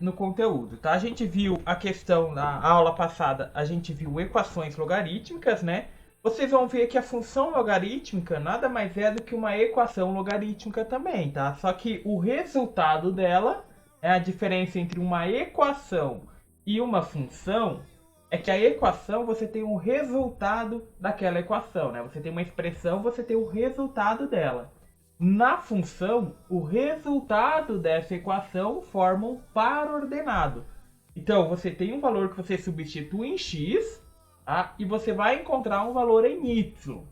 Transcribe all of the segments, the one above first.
no conteúdo, tá? A gente viu a questão na aula passada, a gente viu equações logarítmicas, né? Vocês vão ver que a função logarítmica nada mais é do que uma equação logarítmica também, tá? Só que o resultado dela, é a diferença entre uma equação e uma função, é que a equação você tem um resultado daquela equação, né? Você tem uma expressão, você tem o resultado dela. Na função, o resultado dessa equação forma um par ordenado. Então, você tem um valor que você substitui em x, tá? E você vai encontrar um valor em y.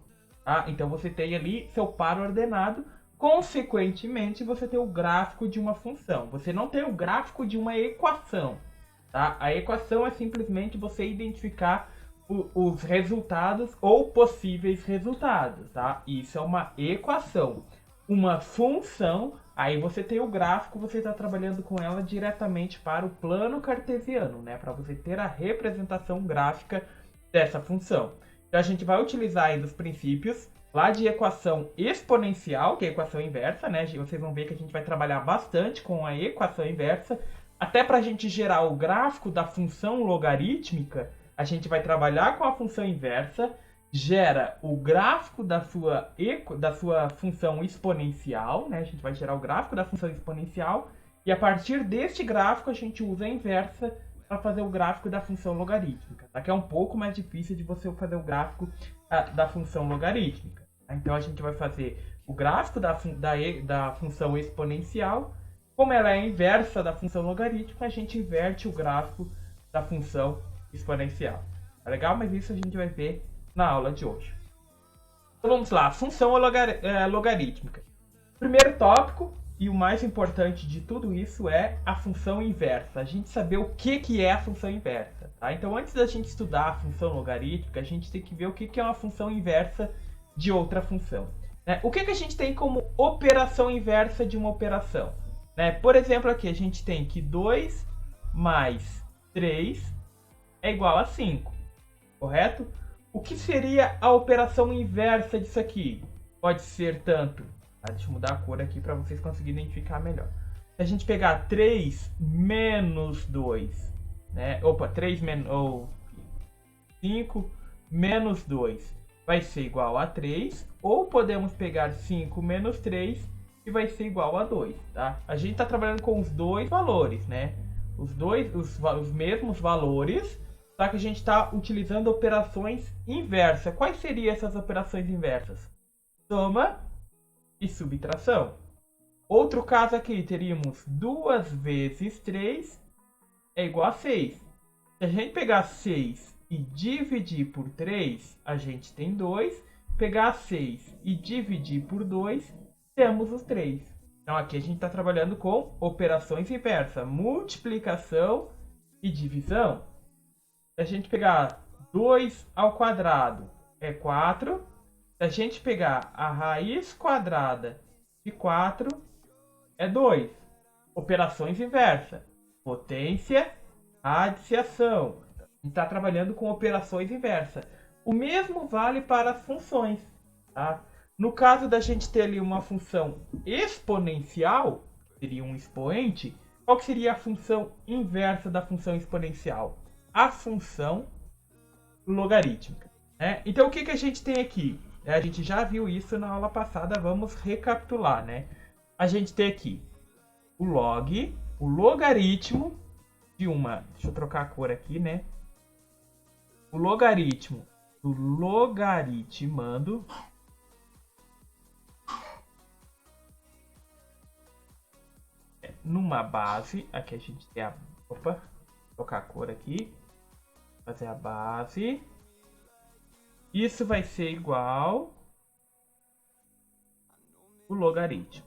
Tá? Então, você tem ali seu par ordenado. Consequentemente, você tem o gráfico de uma função. Você não tem o gráfico de uma equação. Tá? A equação é simplesmente você identificar os resultados ou possíveis resultados. Tá? Isso é uma equação. Uma função, aí você tem o gráfico, você está trabalhando com ela diretamente para o plano cartesiano, né? Para você ter a representação gráfica dessa função. Então a gente vai utilizar aí os princípios lá de equação exponencial, que é a equação inversa, né? Vocês vão ver que a gente vai trabalhar bastante com a equação inversa. Até para a gente gerar o gráfico da função logarítmica, a gente vai trabalhar com a função inversa, gera o gráfico da sua função exponencial, né? A gente vai gerar o gráfico da função exponencial, e a partir deste gráfico a gente usa a inversa para fazer o gráfico da função logarítmica, tá? Que é um pouco mais difícil de você fazer o gráfico da função logarítmica. Tá? Então a gente vai fazer o gráfico da função exponencial. Como ela é a inversa da função logarítmica, a gente inverte o gráfico da função exponencial. Tá legal? Mas isso a gente vai ver na aula de hoje. Então vamos lá, função logarítmica. Primeiro tópico, e o mais importante de tudo isso, é a função inversa. A gente saber o que é a função inversa. Tá? Então antes da gente estudar a função logarítmica, a gente tem que ver o que é uma função inversa de outra função. Né? O que a gente tem como operação inversa de uma operação? Né? Por exemplo, aqui a gente tem que 2 mais 3 é igual a 5, correto? O que seria a operação inversa disso aqui? Pode ser tanto... Deixa eu mudar a cor aqui para vocês conseguirem identificar melhor. Se a gente pegar 3 menos 2, né? 3 ou 5 menos 2 vai ser igual a 3. Ou podemos pegar 5 menos 3 e vai ser igual a 2. Tá? A gente está trabalhando com os dois valores, né? Os mesmos valores, só que a gente está utilizando operações inversas. Quais seriam essas operações inversas? Soma e subtração. Outro caso aqui, teríamos 2 vezes 3 é igual a 6. Se a gente pegar 6 e dividir por 3, a gente tem 2. Pegar 6 e dividir por 2, temos os 3. Então aqui a gente está trabalhando com operações inversas, multiplicação e divisão. Se a gente pegar 2 ao quadrado é 4. Se a gente pegar a raiz quadrada de 4 é 2. Operações inversas. Potência, radiciação. A gente está trabalhando com operações inversas. O mesmo vale para as funções. Tá? No caso da gente ter ali uma função exponencial, seria um expoente, qual que seria a função inversa da função exponencial? A função logarítmica. Né? Então o que a gente tem aqui? A gente já viu isso na aula passada, vamos recapitular, né? A gente tem aqui o log, o logaritmo de uma... Deixa eu trocar a cor aqui, né? O logaritmo do logaritmando numa base. Aqui a gente tem a... Opa, vou trocar a cor aqui. Fazer a base. Isso vai ser igual o logaritmo.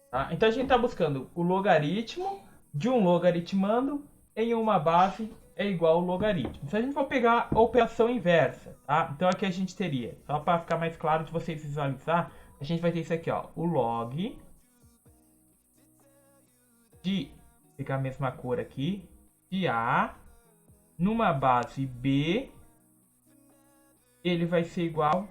Tá? Então a gente está buscando o logaritmo de um logaritmando em uma base é igual ao logaritmo. Se a gente for pegar a operação inversa, tá? Então aqui a gente teria, só para ficar mais claro de vocês visualizar, a gente vai ter isso aqui, ó, o log de, vou pegar a mesma cor aqui, de A numa base B, ele vai ser igual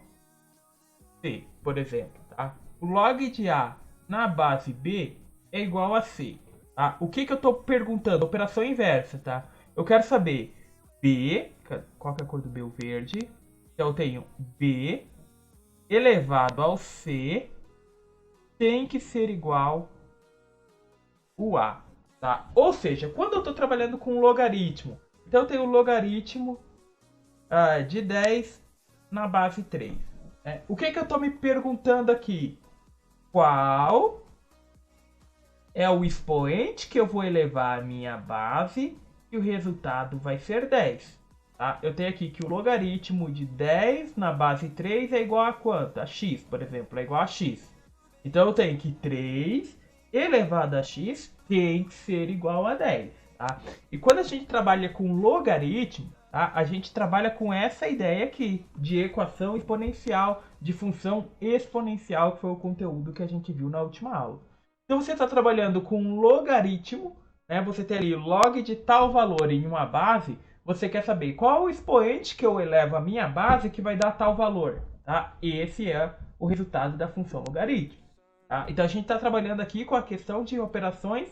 a C, por exemplo. Tá? O log de A na base B é igual a C. Tá? O que eu estou perguntando? Operação inversa, tá? Eu quero saber B, qual que é a cor do B? O verde. Então eu tenho B elevado ao C tem que ser igual ao A, tá? Ou seja, quando eu estou trabalhando com logaritmo, então eu tenho o logaritmo de 10 na base 3. O que eu estou me perguntando aqui? Qual é o expoente que eu vou elevar a minha base e o resultado vai ser 10. Tá? Eu tenho aqui que o logaritmo de 10 na base 3 é igual a quanto? A x, por exemplo, é igual a x. Então eu tenho que 3 elevado a x tem que ser igual a 10. Tá? E quando a gente trabalha com logaritmo, tá? A gente trabalha com essa ideia aqui de equação exponencial, de função exponencial, que foi o conteúdo que a gente viu na última aula. Então você está trabalhando com um logaritmo, né? Você tem ali log de tal valor em uma base, você quer saber qual o expoente que eu elevo a minha base que vai dar tal valor. Tá? Esse é o resultado da função logaritmo. Tá? Então a gente está trabalhando aqui com a questão de operações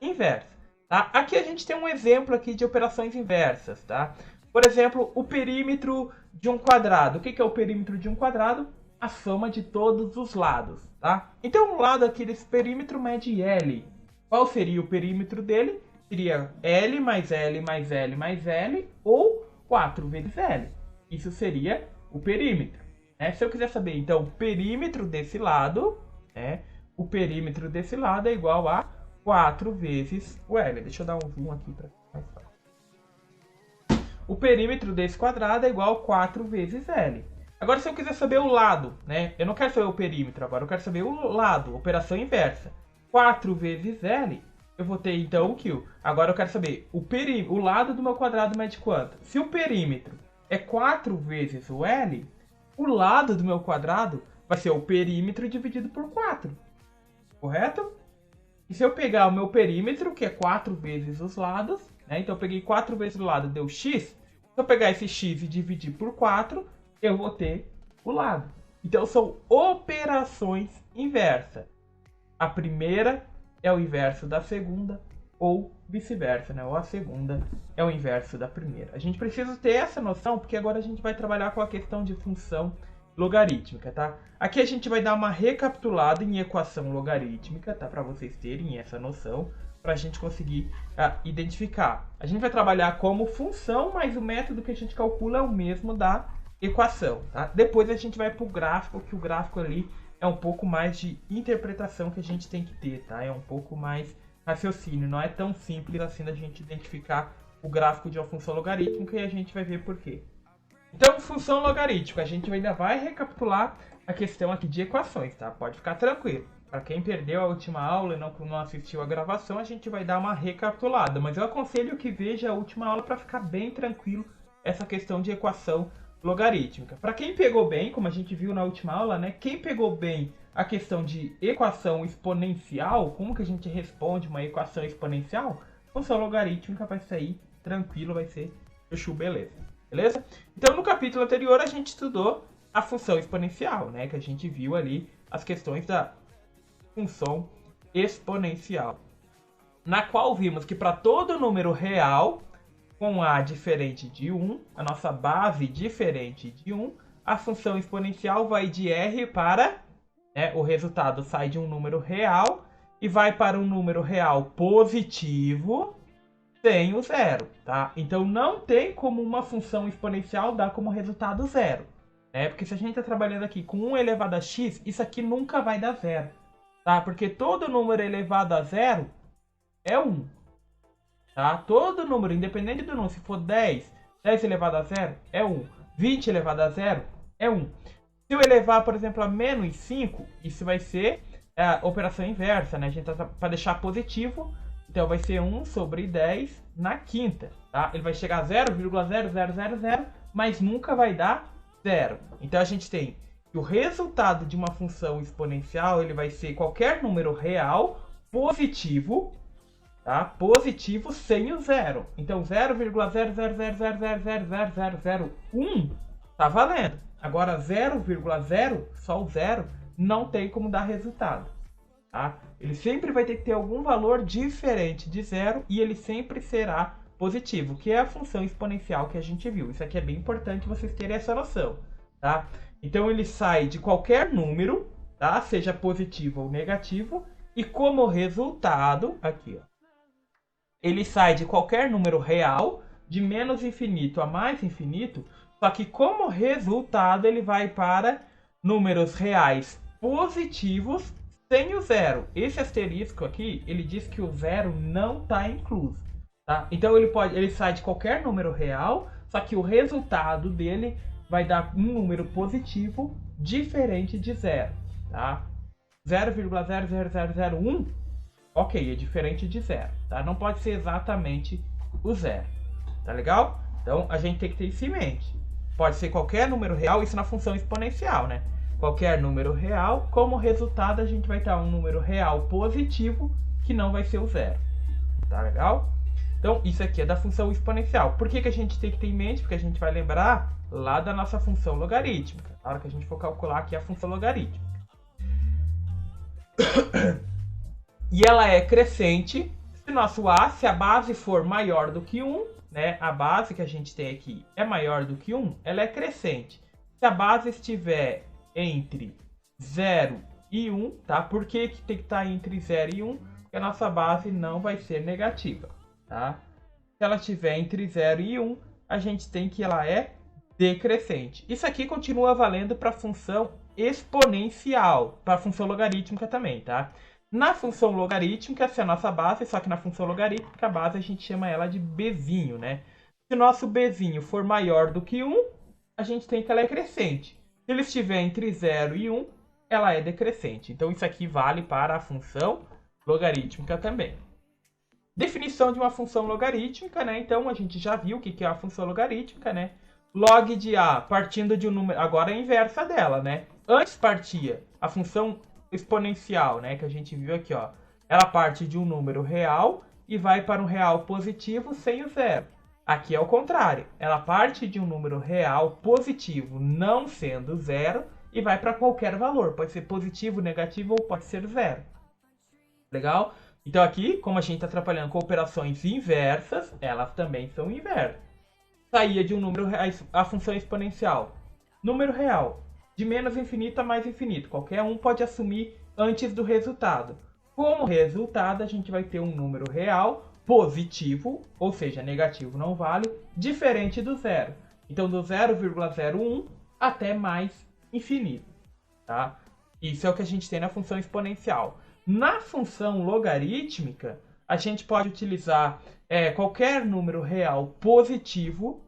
inversas. Tá? Aqui a gente tem um exemplo aqui de operações inversas. Tá? Por exemplo, o perímetro de um quadrado. O que é o perímetro de um quadrado? A soma de todos os lados, tá? Então, um lado aqui desse perímetro mede L. Qual seria o perímetro dele? Seria L mais L mais L mais L, ou 4 vezes L. Isso seria o perímetro. Se eu quiser saber, então, o perímetro desse lado, o perímetro desse lado é igual a 4 vezes o L. Deixa eu dar um zoom aqui para ficar mais fácil. O perímetro desse quadrado é igual a 4 vezes L. Agora, se eu quiser saber o lado, eu não quero saber o perímetro agora, eu quero saber o lado, operação inversa. 4 vezes L, eu vou ter então o Q. Agora eu quero saber o lado do meu quadrado mede quanto? Se o perímetro é 4 vezes o L, o lado do meu quadrado vai ser o perímetro dividido por 4. Correto? E se eu pegar o meu perímetro, que é 4 vezes os lados, então eu peguei 4 vezes o lado, deu x. Se eu pegar esse x e dividir por 4, eu vou ter o lado. Então são operações inversas. A primeira é o inverso da segunda, ou vice-versa, Ou a segunda é o inverso da primeira. A gente precisa ter essa noção, porque agora a gente vai trabalhar com a questão de função logarítmica, tá? Aqui a gente vai dar uma recapitulada em equação logarítmica, tá? Para vocês terem essa noção, para a gente conseguir identificar. A gente vai trabalhar como função, mas o método que a gente calcula é o mesmo da equação, tá? Depois a gente vai para o gráfico, que o gráfico ali é um pouco mais de interpretação que a gente tem que ter, tá? É um pouco mais raciocínio, não é tão simples assim da gente identificar o gráfico de uma função logarítmica, e a gente vai ver por quê. Então, função logarítmica, a gente ainda vai recapitular a questão aqui de equações, tá? Pode ficar tranquilo. Para quem perdeu a última aula e não assistiu a gravação, a gente vai dar uma recapitulada, mas eu aconselho que veja a última aula para ficar bem tranquilo essa questão de equação logarítmica. Para quem pegou bem, como a gente viu na última aula, quem pegou bem a questão de equação exponencial, como que a gente responde uma equação exponencial, função logarítmica vai sair tranquilo, vai ser chuchu, beleza. Beleza? Então, no capítulo anterior, a gente estudou a função exponencial, que a gente viu ali as questões da função exponencial, na qual vimos que para todo número real com A diferente de 1, a nossa base diferente de 1, a função exponencial vai de R para... o resultado sai de um número real e vai para um número real positivo sem o zero, tá? Então não tem como uma função exponencial dar como resultado zero, porque se a gente está trabalhando aqui com 1 elevado a x, isso aqui nunca vai dar zero, tá? Porque todo número elevado a zero é 1. Tá? Todo número, independente do número, se for 10 elevado a zero é 1. 20 elevado a zero é 1. Se eu elevar, por exemplo, a menos 5, isso vai ser a operação inversa, A gente tá para deixar positivo, então vai ser 1 sobre 10 na quinta, tá? Ele vai chegar a 0,0000, mas nunca vai dar zero. Então a gente tem que o resultado de uma função exponencial, ele vai ser qualquer número real positivo, tá? Positivo sem o zero. Então 0,000000001 tá valendo. Agora 0,0, só o zero, não tem como dar resultado. tá? Ele sempre vai ter que ter algum valor diferente de zero e ele sempre será positivo, que é a função exponencial que a gente viu. Isso aqui é bem importante vocês terem essa noção, tá? Então ele sai de qualquer número, tá? Seja positivo ou negativo, e como resultado, aqui, ó, ele sai de qualquer número real, de menos infinito a mais infinito, só que como resultado ele vai para números reais positivos sem o zero. Esse asterisco aqui, ele diz que o zero não está incluso. Tá? Então ele sai de qualquer número real, só que o resultado dele vai dar um número positivo diferente de zero. Tá? 0,00001, ok, é diferente de zero. Tá? Não pode ser exatamente o zero. Tá legal? Então a gente tem que ter isso em mente. Pode ser qualquer número real, isso na função exponencial, né? Qualquer número real, como resultado a gente vai ter um número real positivo que não vai ser o zero. Tá legal? Então, isso aqui é da função exponencial. Por que a gente tem que ter em mente? Porque a gente vai lembrar lá da nossa função logarítmica. Na hora que a gente for calcular aqui a função logarítmica. E ela é crescente. Se nosso A, se a base for maior do que 1, né, a base que a gente tem aqui é maior do que 1, ela é crescente. Se a base estiver entre 0 e 1, tá? Por que tem que estar entre 0 e 1? Porque a nossa base não vai ser negativa. Tá? Se ela estiver entre 0 e 1, a gente tem que ela é decrescente. Isso aqui continua valendo para a função exponencial, para a função logarítmica também, tá? Na função logarítmica, essa é a nossa base, só que na função logarítmica, a base a gente chama ela de Bzinho, né? Se o nosso Bzinho for maior do que 1, a gente tem que ela é crescente. Se ele estiver entre 0 e 1, ela é decrescente. Então isso aqui vale para a função logarítmica também. Definição de uma função logarítmica, né? Então a gente já viu o que é a função logarítmica, né? Log de A partindo de um número, agora é a inversa dela, né? Antes partia a função exponencial, né? Que a gente viu aqui, ó. Ela parte de um número real e vai para um real positivo sem o zero. Aqui é o contrário. Ela parte de um número real positivo não sendo zero e vai para qualquer valor. Pode ser positivo, negativo ou pode ser zero. Legal? Então aqui, como a gente está trabalhando com operações inversas, elas também são inversas. Saía de um número real, a função exponencial. Número real, de menos infinito a mais infinito. Qualquer um pode assumir antes do resultado. Como resultado, a gente vai ter um número real positivo, ou seja, negativo não vale, diferente do zero. Então do 0,01 até mais infinito. Tá? Isso é o que a gente tem na função exponencial. Na função logarítmica, a gente pode utilizar qualquer número real positivo,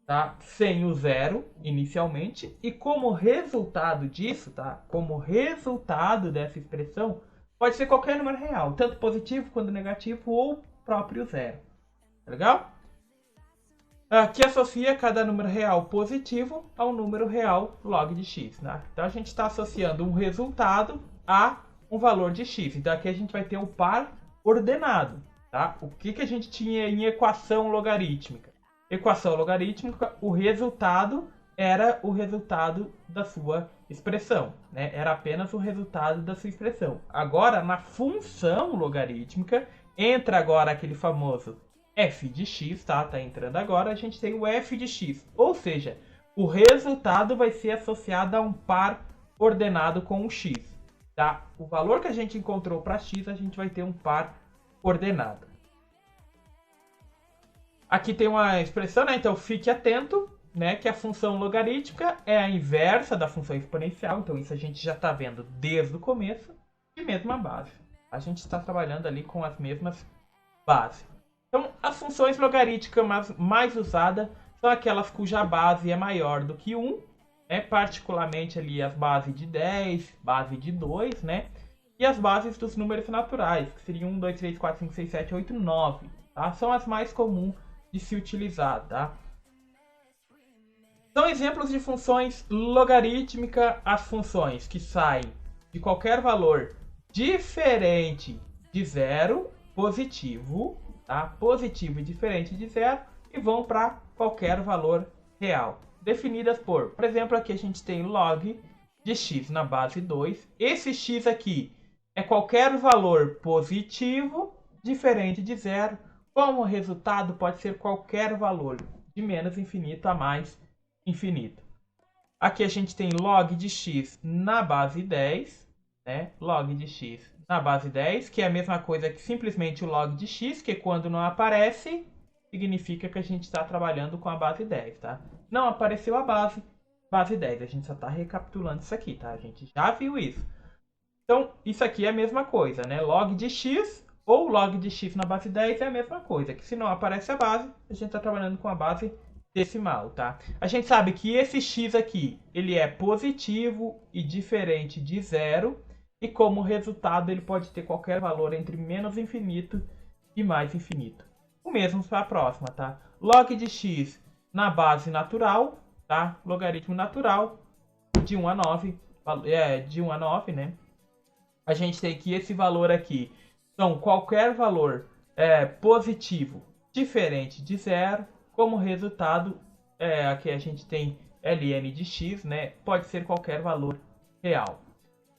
tá? Sem o zero inicialmente, e como resultado disso, tá? Como resultado dessa expressão, pode ser qualquer número real, tanto positivo quanto negativo ou próprio zero. Tá legal? Que associa cada número real positivo ao número real log de x. Né? Então a gente está associando um resultado a um valor de x. Então aqui a gente vai ter o par ordenado. Tá? O que a gente tinha em equação logarítmica? Equação logarítmica, o resultado era o resultado da sua expressão. Né? Era apenas o resultado da sua expressão. Agora, na função logarítmica, entra agora aquele famoso f de x, tá? Tá entrando agora, a gente tem o f de x. Ou seja, o resultado vai ser associado a um par ordenado com o x. Tá? O valor que a gente encontrou para x, a gente vai ter um par ordenado. Aqui tem uma expressão, né? Então fique atento, né? Que a função logarítmica é a inversa da função exponencial. Então isso a gente já está vendo desde o começo. E mesma base. A gente está trabalhando ali com as mesmas bases. Então as funções logarítmicas mais usadas são aquelas cuja base é maior do que 1. Né? Particularmente ali as bases de 10, base de 2, né? E as bases dos números naturais, que seriam 1, 2, 3, 4, 5, 6, 7, 8, 9. Tá? São as mais comuns de se utilizar. Tá? São exemplos de funções logarítmicas, as funções que saem de qualquer valor diferente de zero, positivo, tá? Positivo e diferente de zero, e vão para qualquer valor real. Definidas por exemplo, aqui a gente tem log de x na base 2. Esse x aqui é qualquer valor positivo diferente de zero. Como resultado pode ser qualquer valor, de menos infinito a mais infinito. Aqui a gente tem log de x na base 10, né? Log de x na base 10, que é a mesma coisa que simplesmente o log de x, que quando não aparece, significa que a gente está trabalhando com a base 10, tá? Não apareceu a base 10, a gente só está recapitulando isso aqui, tá? A gente já viu isso. Então, isso aqui é a mesma coisa, né? Log de x ou log de x na base 10 é a mesma coisa, que se não aparece a base, a gente está trabalhando com a base decimal, tá? A gente sabe que esse x aqui, ele é positivo e diferente de zero, e como resultado ele pode ter qualquer valor entre menos infinito e mais infinito. O mesmo para a próxima, tá? Log de x na base natural, tá? Logaritmo natural de 1 a 9, de 1 a 9, né? A gente tem que esse valor aqui, então qualquer valor positivo diferente de zero, como resultado, aqui a gente tem ln de x, né? Pode ser qualquer valor real.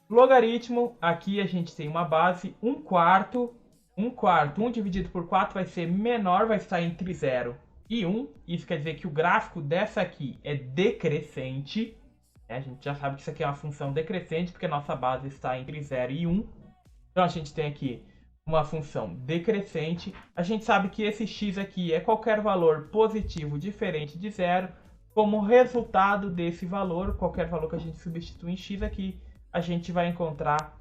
Logaritmo, aqui a gente tem uma base 1/4. 1/4, 1 dividido por 4 vai ser menor, vai estar entre 0 e 1. Isso quer dizer que o gráfico dessa aqui é decrescente. A gente já sabe que isso aqui é uma função decrescente, porque a nossa base está entre 0 e 1. Então a gente tem aqui uma função decrescente. A gente sabe que esse x aqui é qualquer valor positivo diferente de 0. Como resultado desse valor, qualquer valor que a gente substitui em x aqui, a gente vai encontrar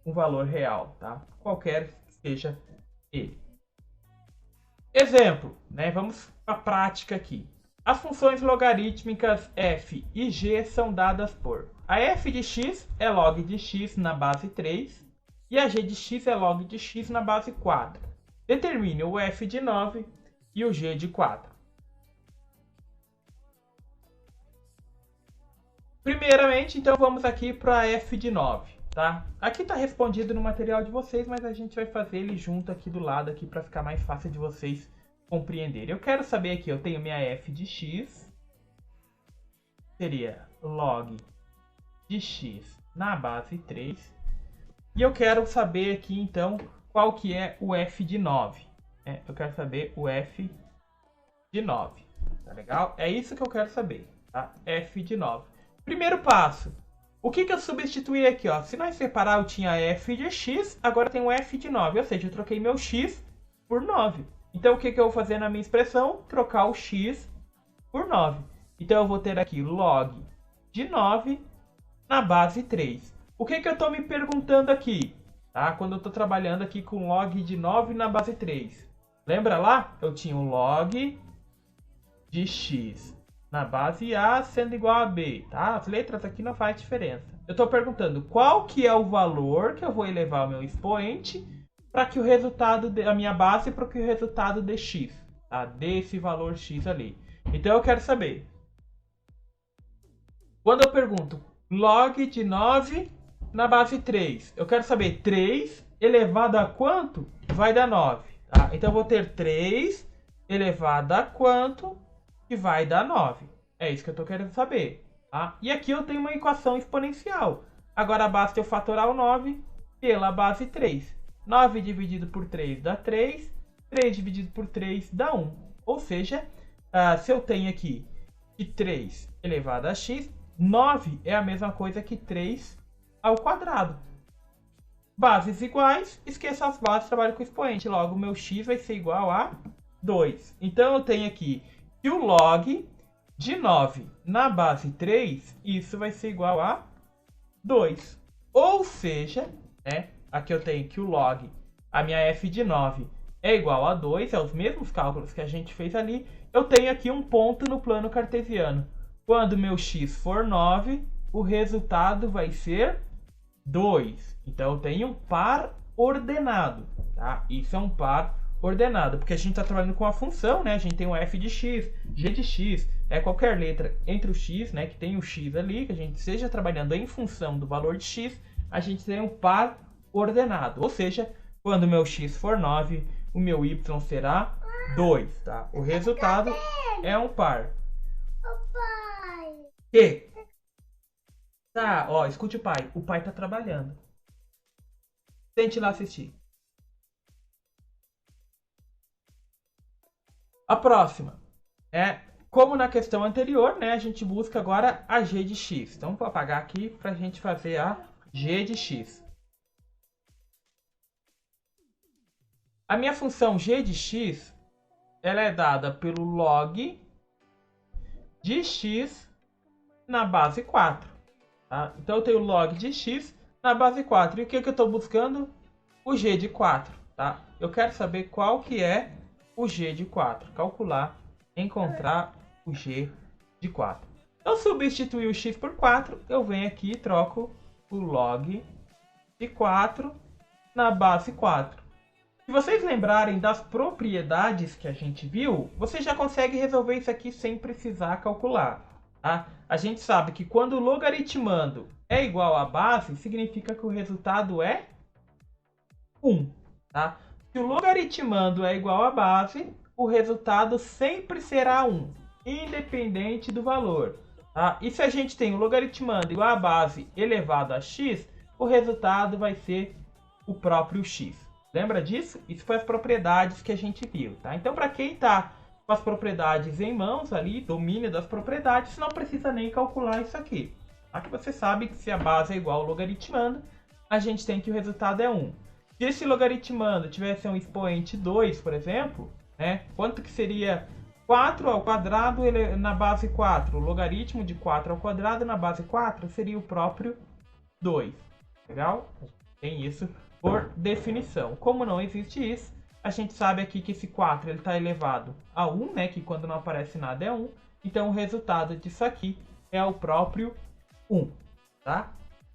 um valor real, tá? Qualquer que seja ele. Exemplo, né? Vamos para a prática aqui. As funções logarítmicas f e g são dadas por... A f de x é log de x na base 3 e a g de x é log de x na base 4. Determine o f de 9 e o g de 4. Primeiramente, então, vamos aqui para f de 9, tá? Aqui está respondido no material de vocês, mas a gente vai fazer ele junto aqui do lado aqui para ficar mais fácil de vocês compreenderem. Eu quero saber aqui, eu tenho minha f de x, seria log de x na base 3, e eu quero saber aqui, então, qual que é o f de 9. Eu quero saber o f de 9, tá legal? É isso que eu quero saber, tá? F de 9. Primeiro passo, o que eu substituí aqui, ó? Se nós separar, eu tinha f de x, agora eu tenho f de 9, ou seja, eu troquei meu x por 9. Então, o que eu vou fazer na minha expressão? Trocar o x por 9. Então, eu vou ter aqui log de 9 na base 3. O que eu estou me perguntando aqui? Tá? Quando eu estou trabalhando aqui com log de 9 na base 3. Lembra lá? Eu tinha o log de x na base A sendo igual a B, tá? As letras aqui não faz diferença. Eu estou perguntando qual que é o valor que eu vou elevar ao meu expoente para que o resultado, a minha base, para que o resultado dê x, tá? Desse valor x ali. Então eu quero saber. Quando eu pergunto log de 9 na base 3, eu quero saber 3 elevado a quanto vai dar 9, tá? Então eu vou ter 3 elevado a quanto que vai dar 9. É isso que eu estou querendo saber. Tá? E aqui eu tenho uma equação exponencial. Agora basta eu fatorar o 9 pela base 3. 9 dividido por 3 dá 3. 3 dividido por 3 dá 1. Ou seja, se eu tenho aqui que 3 elevado a x, 9 é a mesma coisa que 3 ao quadrado. Bases iguais, esqueça as bases, trabalho com expoente. Logo, o meu x vai ser igual a 2. Então, eu tenho aqui que o log de 9 na base 3, isso vai ser igual a 2. Ou seja, né, aqui eu tenho que o log, a minha f de 9 é igual a 2, é os mesmos cálculos que a gente fez ali. Eu tenho aqui um ponto no plano cartesiano. Quando meu x for 9, o resultado vai ser 2. Então eu tenho um par ordenado, tá? Isso é um par ordenado, porque a gente está trabalhando com a função, né? A gente tem o f de x, g de x, qualquer letra entre o x, né? Que tem o x ali, que a gente esteja trabalhando em função do valor de x, a gente tem um par ordenado. Ou seja, quando o meu x for 9, o meu y será 2, tá? O resultado é um par. Que? Tá, ó, escute o pai. O pai tá trabalhando. Tente lá assistir. A próxima é, como na questão anterior, né, a gente busca agora a g de x. Então, vou apagar aqui para a gente fazer a g de x. A minha função g de x, ela é dada pelo log de x na base 4. Tá? Então, eu tenho log de x na base 4. E o que eu estou buscando? O g de 4. Tá? Eu quero saber qual que é o g de 4. Calcular, encontrar o g de 4. Então, substituir o x por 4, eu venho aqui e troco o log de 4 na base 4. Se vocês lembrarem das propriedades que a gente viu, você já consegue resolver isso aqui sem precisar calcular. Tá? A gente sabe que quando o logaritmando é igual à base, significa que o resultado é 1. Tá? Se o logaritmando é igual à base, o resultado sempre será 1, independente do valor. Tá? E se a gente tem o logaritmando igual à base elevado a x, o resultado vai ser o próprio x. Lembra disso? Isso foi as propriedades que a gente viu. Tá? Então, para quem está com as propriedades em mãos ali, domínio das propriedades, não precisa nem calcular isso aqui. Aqui você sabe que se a base é igual ao logaritmando, a gente tem que o resultado é 1. Se esse logaritmando tivesse um expoente 2, por exemplo, né, quanto que seria 4 ao quadrado na base 4? O logaritmo de 4 ao quadrado na base 4 seria o próprio 2. Legal? Tem isso por definição. Como não existe isso, a gente sabe aqui que esse 4 está elevado a 1, né, que quando não aparece nada é 1. Então, o resultado disso aqui é o próprio 1. Tá?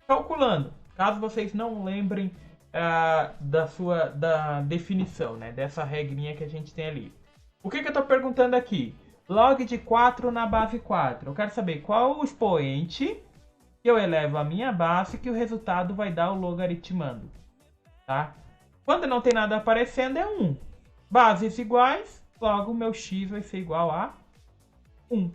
Calculando, caso vocês não lembrem da definição, né, dessa regrinha que a gente tem ali. O que eu estou perguntando aqui? Log de 4 na base 4. Eu quero saber qual o expoente que eu elevo a minha base que o resultado vai dar o logaritmando. Tá? Quando não tem nada aparecendo é 1. Bases iguais, logo o meu x vai ser igual a 1.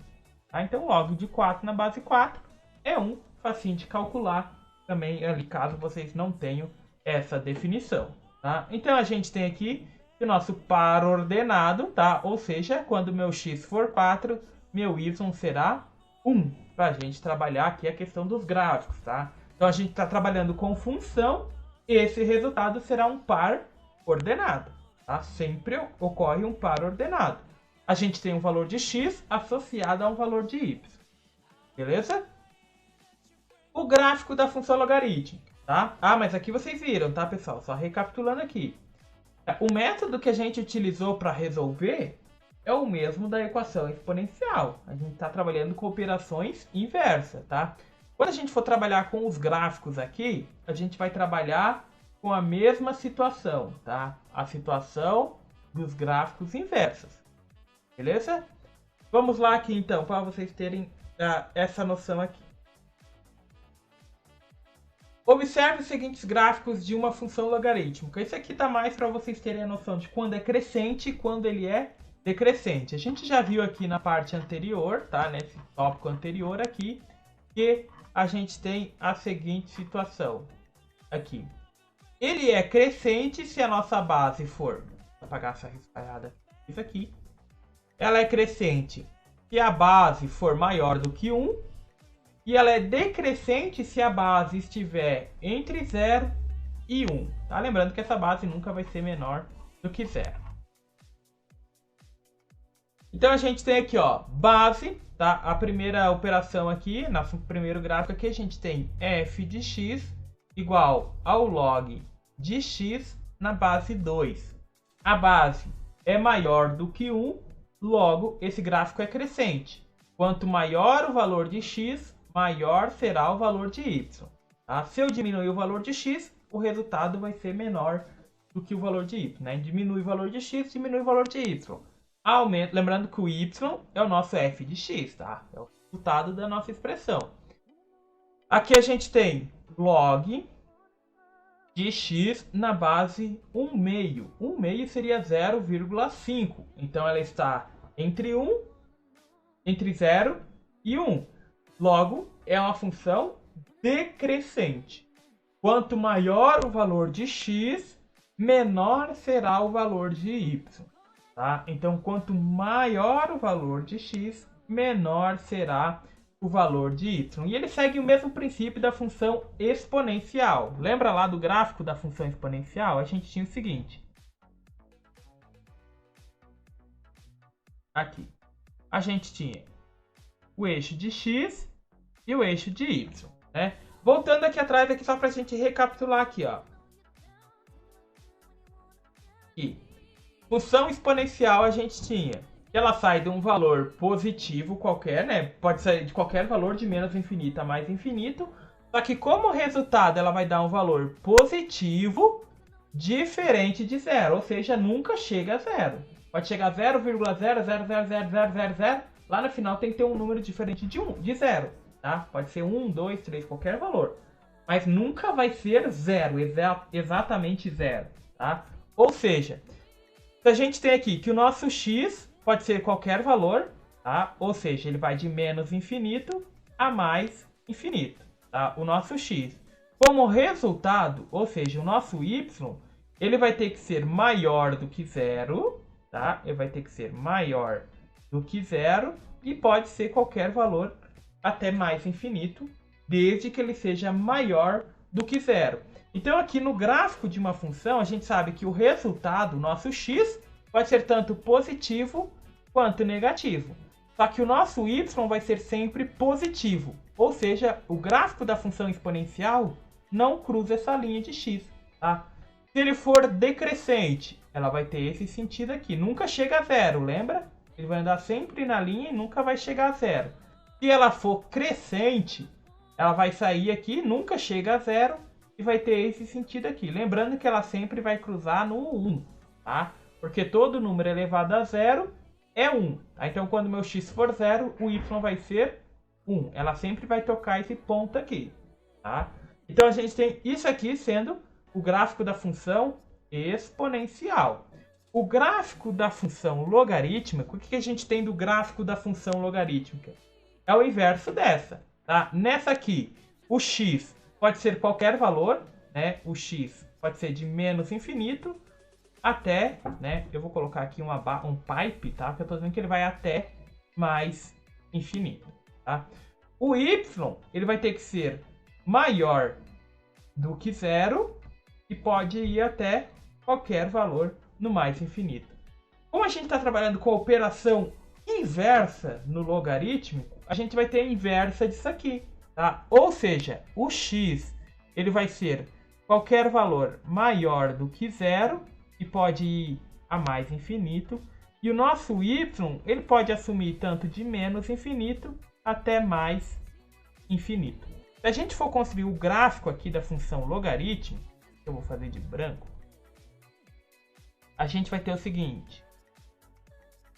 Tá? Então, log de 4 na base 4 é 1. Facinho de calcular também, ali, caso vocês não tenham essa definição. Tá? Então, a gente tem aqui o nosso par ordenado, tá? Ou seja, quando meu x for 4, meu y será 1. Para a gente trabalhar aqui a questão dos gráficos. Tá? Então, a gente está trabalhando com função. Esse resultado será um par ordenado. Tá? Sempre ocorre um par ordenado. A gente tem um valor de x associado a um valor de y. Beleza? O gráfico da função logarítmica. Tá? Mas aqui vocês viram, tá, pessoal? Só recapitulando aqui. O método que a gente utilizou para resolver é o mesmo da equação exponencial. A gente está trabalhando com operações inversas, tá? Quando a gente for trabalhar com os gráficos aqui, a gente vai trabalhar com a mesma situação, tá? A situação dos gráficos inversos. Beleza? Vamos lá aqui então, para vocês terem essa noção aqui. Observe os seguintes gráficos de uma função logarítmica. Isso aqui está mais para vocês terem a noção de quando é crescente e quando ele é decrescente. A gente já viu aqui na parte anterior, tá? Nesse tópico anterior aqui, que a gente tem a seguinte situação aqui. Ele é crescente se a nossa base for... Vou apagar essa riscada. Isso aqui. Ela é crescente se a base for maior do que 1. E ela é decrescente se a base estiver entre 0 e 1. Tá? Lembrando que essa base nunca vai ser menor do que 0. Então a gente tem aqui, ó, base, tá? A primeira operação aqui, no primeiro gráfico aqui, a gente tem f de x igual ao log de x na base 2. A base é maior do que 1, logo esse gráfico é crescente. Quanto maior o valor de x, maior será o valor de y. Tá? Se eu diminuir o valor de x, o resultado vai ser menor do que o valor de y. Né? Diminui o valor de x, diminui o valor de y. Aumenta, lembrando que o y é o nosso f de x, tá? É o resultado da nossa expressão. Aqui a gente tem log de x na base 1 meio. 1 meio seria 0,5. Então ela está entre 0 e 1. Logo, é uma função decrescente. quanto maior o valor de x, menor será o valor de y. Tá? Então, quanto maior o valor de x, menor será o valor de y. E ele segue o mesmo princípio da função exponencial. Lembra lá do gráfico da função exponencial? A gente tinha o seguinte. Aqui. A gente tinha o eixo de x e o eixo de y. Né? Voltando aqui atrás, aqui só para a gente recapitular aqui. Ó. Aqui. Função exponencial a gente tinha. Ela sai de um valor positivo qualquer, né? Pode sair de qualquer valor de menos infinito a mais infinito. Só que como resultado ela vai dar um valor positivo diferente de zero. Ou seja, nunca chega a zero. Pode chegar a 0,0000000. Lá no final tem que ter um número diferente de zero. Tá? Pode ser 1, 2, 3, qualquer valor. Mas nunca vai ser zero, exatamente zero. Tá? Ou seja, a gente tem aqui que o nosso x pode ser qualquer valor, tá? Ou seja, ele vai de menos infinito a mais infinito, tá? O nosso x. Como resultado, ou seja, o nosso y, ele vai ter que ser maior do que zero, tá? Ele vai ter que ser maior do que zero e pode ser qualquer valor até mais infinito, desde que ele seja maior do que zero. Então, aqui no gráfico de uma função, a gente sabe que o resultado, o nosso x, pode ser tanto positivo quanto negativo. Só que o nosso y vai ser sempre positivo. Ou seja, o gráfico da função exponencial não cruza essa linha de x. Tá? Se ele for decrescente, ela vai ter esse sentido aqui. Nunca chega a zero, lembra? Ele vai andar sempre na linha e nunca vai chegar a zero. Se ela for crescente, ela vai sair aqui, nunca chega a zero. E vai ter esse sentido aqui. Lembrando que ela sempre vai cruzar no 1, tá? Porque todo número elevado a zero é 1. Tá? Então, quando meu x for zero, o y vai ser 1. Ela sempre vai tocar esse ponto aqui, tá? Então, a gente tem isso aqui sendo o gráfico da função exponencial. O gráfico da função logarítmica, o que a gente tem do gráfico da função logarítmica? É o inverso dessa, tá? Nessa aqui, o x pode ser qualquer valor, né? O x pode ser de menos infinito até, né? Eu vou colocar aqui um pipe, tá? Porque eu tô dizendo que ele vai até mais infinito, tá? O y, ele vai ter que ser maior do que zero e pode ir até qualquer valor no mais infinito. Como a gente está trabalhando com a operação inversa no logarítmico, a gente vai ter a inversa disso aqui. Tá? Ou seja, o x ele vai ser qualquer valor maior do que zero e pode ir a mais infinito. E o nosso y ele pode assumir tanto de menos infinito até mais infinito. Se a gente for construir o gráfico aqui da função logarítmica, que eu vou fazer de branco, a gente vai ter o seguinte.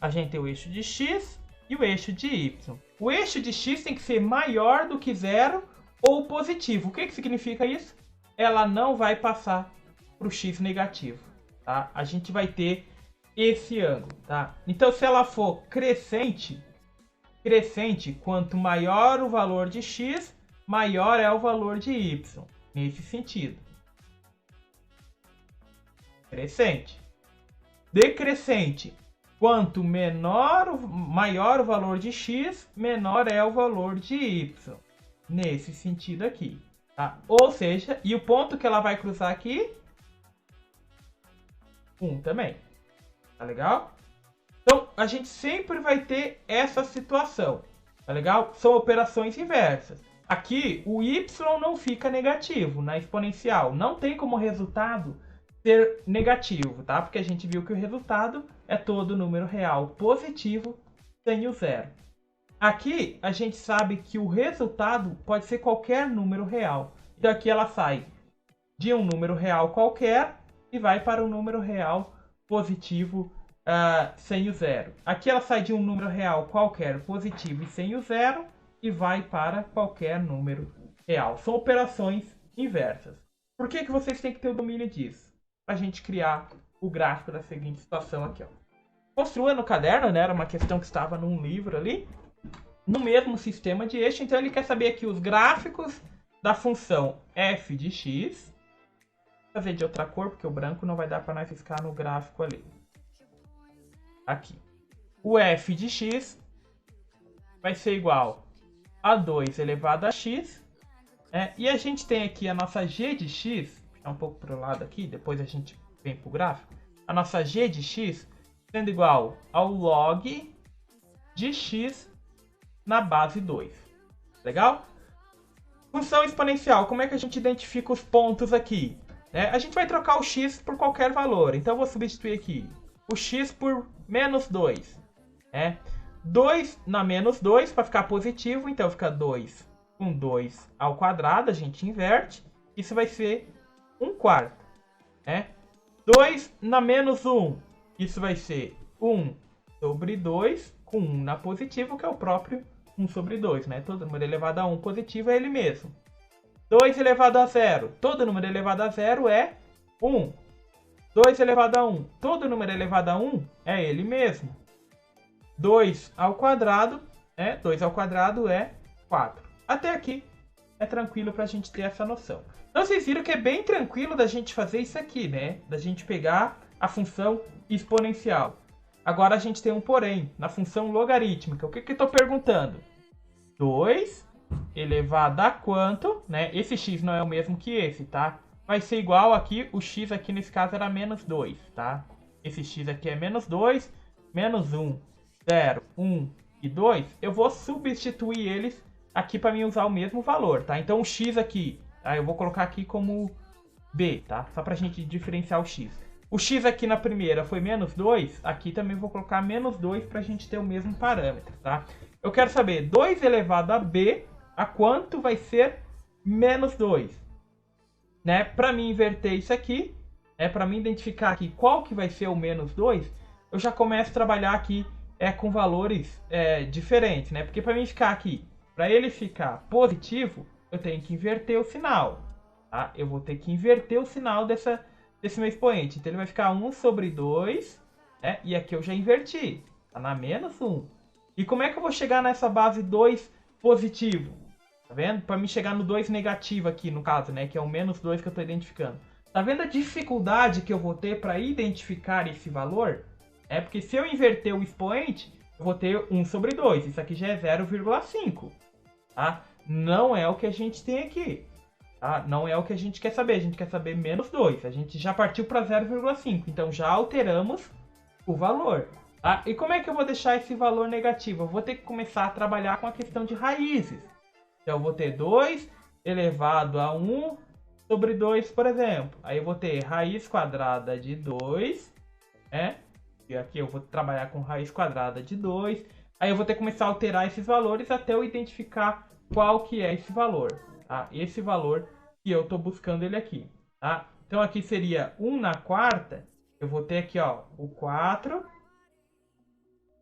A gente tem o eixo de x e o eixo de y. O eixo de x tem que ser maior do que zero ou positivo. O que significa isso? Ela não vai passar para o x negativo. Tá? A gente vai ter esse ângulo. Tá? Então, se ela for crescente, quanto maior o valor de x, maior é o valor de y. Nesse sentido. Crescente. Decrescente. Quanto maior o valor de x, menor é o valor de y. Nesse sentido aqui. Tá? Ou seja, e o ponto que ela vai cruzar aqui? 1 também. Tá legal? Então, a gente sempre vai ter essa situação. Tá legal? São operações inversas. Aqui, o y não fica negativo na exponencial. Não tem como resultado ser negativo, tá? Porque a gente viu que o resultado é todo número real positivo sem o zero. Aqui a gente sabe que o resultado pode ser qualquer número real. Então aqui ela sai de um número real qualquer e vai para um número real positivo sem o zero. Aqui ela sai de um número real qualquer positivo e sem o zero e vai para qualquer número real. São operações inversas. Por que vocês têm que ter o domínio disso? Para a gente criar o gráfico da seguinte situação aqui, ó. Construa no caderno, né? Era uma questão que estava num livro ali, no mesmo sistema de eixo. Então ele quer saber aqui os gráficos da função f de x. Vou fazer de outra cor, porque o branco não vai dar para nós riscar no gráfico ali. Aqui. O f de x vai ser igual a 2 elevado a x. E a gente tem aqui a nossa g de x, vou puxar um pouco para o lado aqui, depois a gente vem para o gráfico. A nossa g de x sendo igual ao log de x na base 2. Legal? Função exponencial, como é que a gente identifica os pontos aqui? A gente vai trocar o x por qualquer valor, então eu vou substituir aqui o x por menos 2. 2 na menos 2 para ficar positivo, então fica 2 com 2 ao quadrado, a gente inverte, isso vai ser 1/4. 2 na menos 1, isso vai ser 1 sobre 2, com 1 na positiva, que é o próprio 1 sobre 2, Todo número elevado a 1 positivo é ele mesmo. 2 elevado a 0, todo número elevado a 0 é 1. 2 elevado a 1, todo número elevado a 1 é ele mesmo. 2 ao quadrado, 2 ao quadrado é 4. Até aqui é tranquilo para a gente ter essa noção. Então vocês viram que é bem tranquilo da gente fazer isso aqui, Da gente pegar a função exponencial. Agora a gente tem um porém, na função logarítmica. O que eu estou perguntando? 2 elevado a quanto, Esse x não é o mesmo que esse, tá? Vai ser igual aqui, o x aqui nesse caso era menos 2, tá? Esse x aqui é menos 2, menos 1, 0, 1 e 2. Eu vou substituir eles aqui para mim usar o mesmo valor, tá? Então o x aqui, eu vou colocar aqui como b, tá? Só para a gente diferenciar o x. O x aqui na primeira foi menos 2, aqui também vou colocar menos 2 para a gente ter o mesmo parâmetro, tá? Eu quero saber 2 elevado a b, a quanto vai ser menos 2? Para mim inverter isso aqui, para mim identificar aqui qual que vai ser o menos 2, eu já começo a trabalhar aqui com valores diferentes, Porque para mim ficar aqui, para ele ficar positivo, eu tenho que inverter o sinal, tá? Eu vou ter que inverter o sinal desse meu expoente. Então ele vai ficar 1 sobre 2, e aqui eu já inverti, tá na menos 1. E como é que eu vou chegar nessa base 2 positivo? Tá vendo? Para mim chegar no 2 negativo aqui, no caso, que é o menos 2 que eu estou identificando. Tá vendo a dificuldade que eu vou ter para identificar esse valor? Porque se eu inverter o expoente, eu vou ter 1 sobre 2. Isso aqui já é 0,5. Tá? Não é o que a gente tem aqui. Tá? Não é o que a gente quer saber. A gente quer saber menos 2. A gente já partiu para 0,5. Então já alteramos o valor. Tá? E como é que eu vou deixar esse valor negativo? Eu vou ter que começar a trabalhar com a questão de raízes. Então eu vou ter 2 elevado a 1 sobre 2, por exemplo. Aí eu vou ter raiz quadrada de 2. E aqui eu vou trabalhar com raiz quadrada de 2. Aí eu vou ter que começar a alterar esses valores até eu identificar qual que é esse valor. Tá? Esse valor que eu estou buscando ele aqui. Tá? Então aqui seria 1 na quarta. Eu vou ter aqui o 4.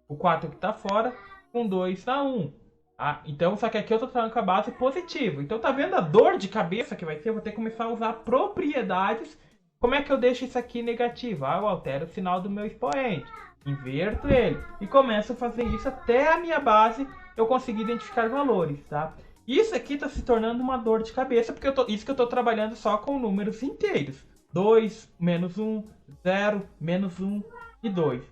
O 4 que está fora com 2 na 1. Tá? Então, só que aqui eu estou trabalhando com a base positiva. Então tá vendo a dor de cabeça que vai ser? Eu vou ter que começar a usar propriedades. Como é que eu deixo isso aqui negativo? Eu altero o sinal do meu expoente. Inverto ele e começo a fazer isso até a minha base eu conseguir identificar valores, tá? Isso aqui está se tornando uma dor de cabeça, porque isso que eu estou trabalhando só com números inteiros. 2, menos 1, 0, menos 1 e 2.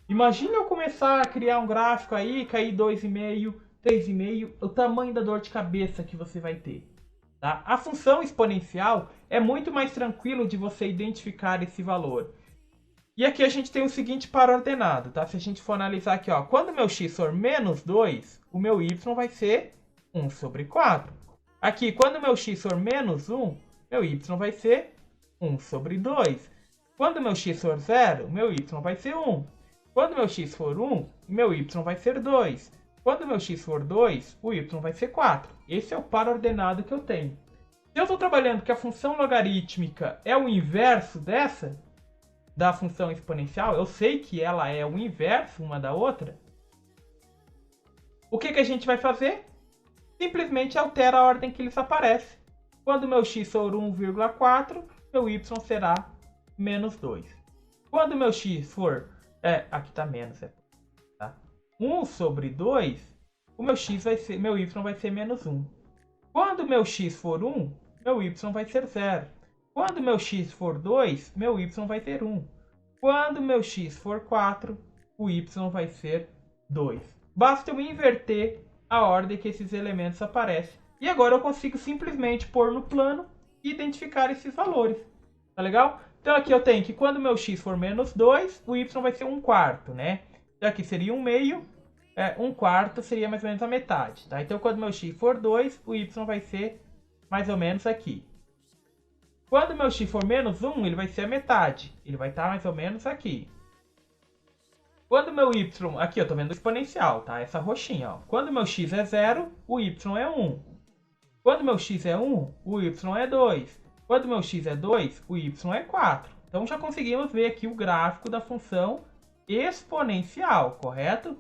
Imagina eu começar a criar um gráfico aí, cair 2,5, 3,5, o tamanho da dor de cabeça que você vai ter. Tá? A função exponencial é muito mais tranquilo de você identificar esse valor. E aqui a gente tem o seguinte para-ordenado, tá? Se a gente for analisar aqui, quando meu x for menos 2, o meu y vai ser 1 sobre 4. Aqui, quando meu x for menos 1, meu y vai ser 1 sobre 2. Quando meu x for 0, meu y vai ser 1. Quando meu x for 1, meu y vai ser 2. Quando meu x for 2, o y vai ser 4. Esse é o para-ordenado que eu tenho. Se eu estou trabalhando que a função logarítmica é o inverso da função exponencial, eu sei que ela é o inverso uma da outra, o que a gente vai fazer? Simplesmente altera a ordem que eles aparecem. Quando meu x for 1,4, meu y será menos 2. Quando meu x for... aqui está menos. Tá? 1 sobre 2, o meu y vai ser menos 1. Quando meu x for 1, meu y vai ser 0. Quando meu x for 2, meu y vai ser 1. Quando meu x for 4, o y vai ser 2. Basta eu inverter a ordem que esses elementos aparecem. E agora eu consigo simplesmente pôr no plano e identificar esses valores. Tá legal? Então aqui eu tenho que quando meu x for menos 2, o y vai ser 1 quarto, né? Então aqui seria 1 meio, 1 quarto seria mais ou menos a metade, tá? Então quando meu x for 2, o y vai ser mais ou menos aqui. Quando meu x for menos 1, ele vai ser a metade. Ele vai estar mais ou menos aqui. Quando meu y... Aqui eu tô vendo o exponencial, tá? Essa roxinha, ó. Quando meu x é 0, o y é 1. Quando meu x é 1, o y é 2. Quando meu x é 2, o y é 4. Então já conseguimos ver aqui o gráfico da função exponencial, correto?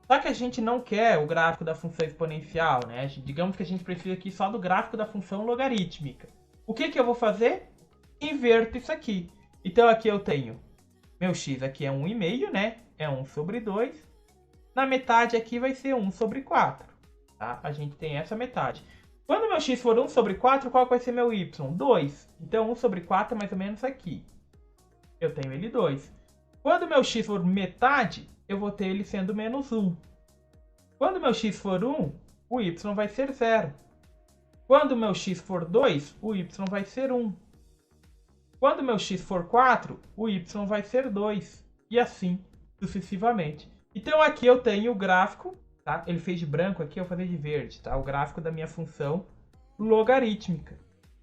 Só que a gente não quer o gráfico da função exponencial, né? Digamos que a gente precisa aqui só do gráfico da função logarítmica. O que eu vou fazer? Inverto isso aqui. Então aqui eu tenho meu x aqui é 1,5, né? É 1 sobre 2. Na metade aqui vai ser 1 sobre 4. Tá? A gente tem essa metade. Quando meu x for 1 sobre 4, qual vai ser meu y? 2. Então 1 sobre 4 é mais ou menos aqui. Eu tenho ele 2. Quando meu x for metade, eu vou ter ele sendo menos 1. Quando meu x for 1, o y vai ser 0. Quando meu x for 2, o y vai ser 1. Quando meu x for 4, o y vai ser 2. E assim sucessivamente. Então aqui eu tenho o gráfico, tá? Ele fez de branco aqui, eu vou fazer de verde, tá? O gráfico da minha função logarítmica,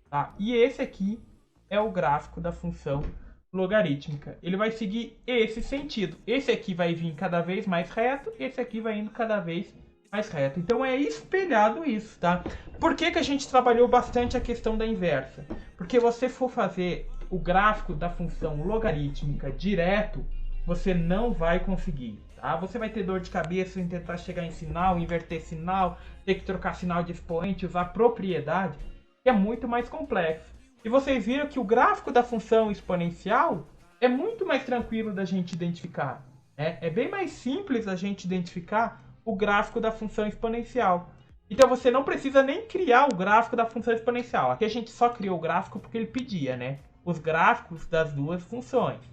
tá? E esse aqui é o gráfico da função logarítmica. Ele vai seguir esse sentido. Esse aqui vai vir cada vez mais reto, esse aqui vai indo cada vez mais reto. Então é espelhado isso, tá? Por que a gente trabalhou bastante a questão da inversa? Porque você for fazer o gráfico da função logarítmica direto, você não vai conseguir, tá? Você vai ter dor de cabeça em tentar chegar em sinal, inverter sinal, ter que trocar sinal de expoente, usar propriedade, que é muito mais complexo. E vocês viram que o gráfico da função exponencial é muito mais tranquilo da gente identificar, né? É bem mais simples a gente identificar o gráfico da função exponencial. Então você não precisa nem criar o gráfico da função exponencial. Aqui a gente só criou o gráfico porque ele pedia, né? Os gráficos das duas funções.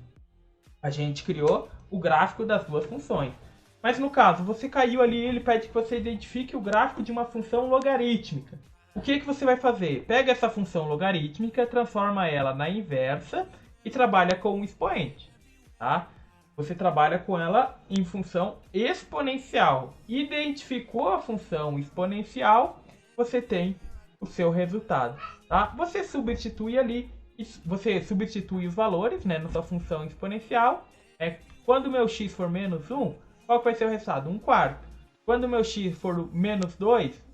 A gente criou o gráfico das duas funções. Mas no caso, você caiu ali e ele pede que você identifique o gráfico de uma função logarítmica. O que você vai fazer? Pega essa função logarítmica, transforma ela na inversa e trabalha com um expoente, tá? Você trabalha com ela em função exponencial. Identificou a função exponencial, você tem o seu resultado, tá? Você substitui ali, você substitui os valores, né, na sua função exponencial. Quando meu x for menos 1, qual vai ser o resultado? 1 quarto. Quando meu x for menos 2,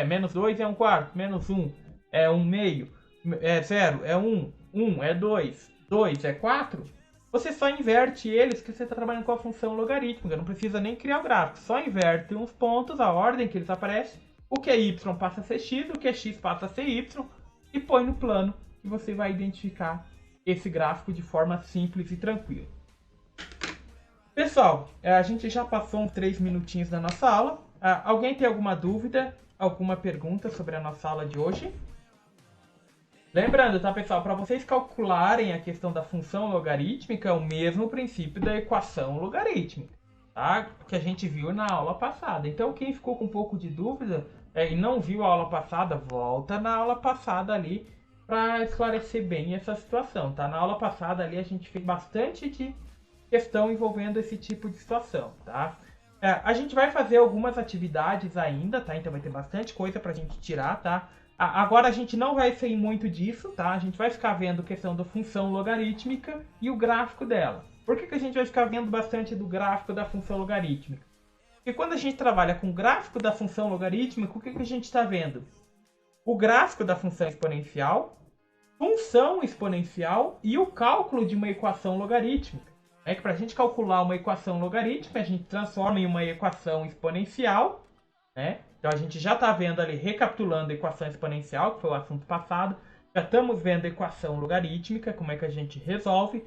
menos 2 é 1 quarto, menos 1 é 1 meio, 0 é 1, 1 é 2, 2 é 4. Você só inverte eles que você está trabalhando com a função logarítmica. Não precisa nem criar o gráfico. Só inverte uns pontos, a ordem que eles aparecem. O que é y passa a ser x, o que é x passa a ser y. E põe no plano e você vai identificar esse gráfico de forma simples e tranquila. Pessoal, a gente já passou uns 3 minutinhos da nossa aula. Alguém tem alguma dúvida, alguma pergunta sobre a nossa aula de hoje? Lembrando, tá, pessoal, para vocês calcularem a questão da função logarítmica, é o mesmo princípio da equação logarítmica, tá? Que a gente viu na aula passada. Então, quem ficou com um pouco de dúvida e não viu a aula passada, volta na aula passada ali para esclarecer bem essa situação, tá? Na aula passada ali a gente fez bastante de questão envolvendo esse tipo de situação, tá? A gente vai fazer algumas atividades ainda, tá? Então vai ter bastante coisa pra gente tirar, tá? Agora a gente não vai sair muito disso, tá? A gente vai ficar vendo questão da função logarítmica e o gráfico dela. Por que a gente vai ficar vendo bastante do gráfico da função logarítmica? Porque quando a gente trabalha com o gráfico da função logarítmica, o que a gente está vendo? O gráfico da função exponencial e o cálculo de uma equação logarítmica. É que para a gente calcular uma equação logarítmica, a gente transforma em uma equação exponencial, né? Então a gente já está vendo ali, recapitulando a equação exponencial, que foi o assunto passado. Já estamos vendo a equação logarítmica, como é que a gente resolve.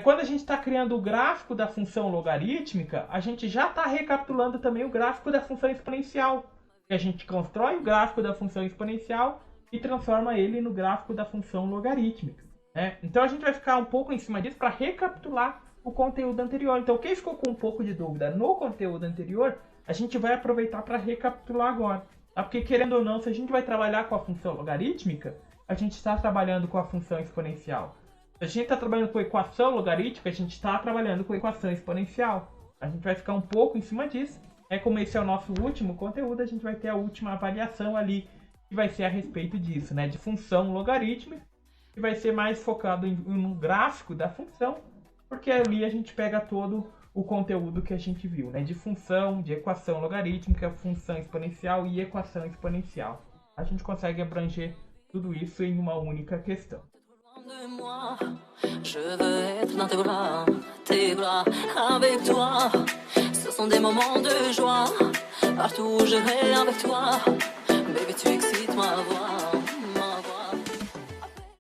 Quando a gente está criando o gráfico da função logarítmica, a gente já está recapitulando também o gráfico da função exponencial. que a gente constrói o gráfico da função exponencial e transforma ele no gráfico da função logarítmica, né? Então a gente vai ficar um pouco em cima disso para recapitular o conteúdo anterior. Então quem ficou com um pouco de dúvida no conteúdo anterior, a gente vai aproveitar para recapitular agora. Tá? Porque querendo ou não, se a gente vai trabalhar com a função logarítmica, a gente está trabalhando com a função exponencial. Se a gente está trabalhando com equação logarítmica, a gente está trabalhando com equação exponencial. A gente vai ficar um pouco em cima disso. Como esse é o nosso último conteúdo, a gente vai ter a última avaliação ali, que vai ser a respeito disso, né? De função logarítmica, que vai ser mais focado no gráfico da função, porque ali a gente pega todo o conteúdo que a gente viu, né? De função, de equação logarítmica, função exponencial e equação exponencial. A gente consegue abranger tudo isso em uma única questão. De moi, je veux être dans tes bras avec toi. Ce sont des moments de joie, partout où je vais avec toi. Baby, tu excites ma voix.